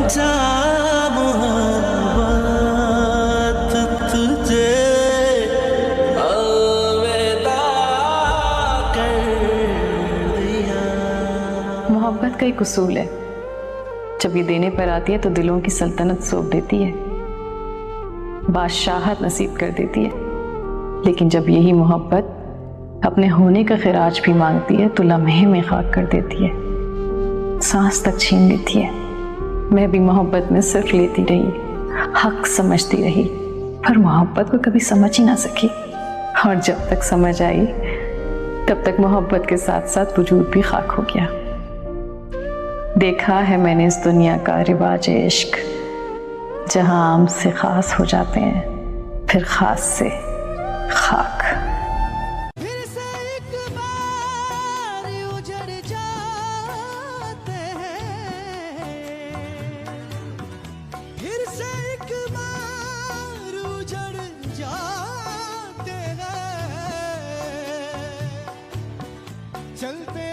जा मोहब्बत तुझे अलविदा कर दिया। मोहब्बत का एक उसूल है, जब ये देने पर आती है तो दिलों की सल्तनत सौंप देती है, बादशाहत नसीब कर देती है। लेकिन जब यही मोहब्बत अपने होने का खिराज भी मांगती है तो लम्हे में खाक कर देती है, सांस तक छीन लेती है। मैं भी मोहब्बत में सिर्फ लेती रही, हक समझती रही, पर मोहब्बत को कभी समझ ही ना सकी। और जब तक समझ आई तब तक मोहब्बत के साथ साथ वजूद भी खाक हो गया। देखा है मैंने इस दुनिया का रिवाज इश्क, जहां आम से खास हो जाते हैं, फिर खास से खाक। फिर से एक बार उजड़ जाते हैं, फिर से एक बार उजड़ जाते हैं, चलते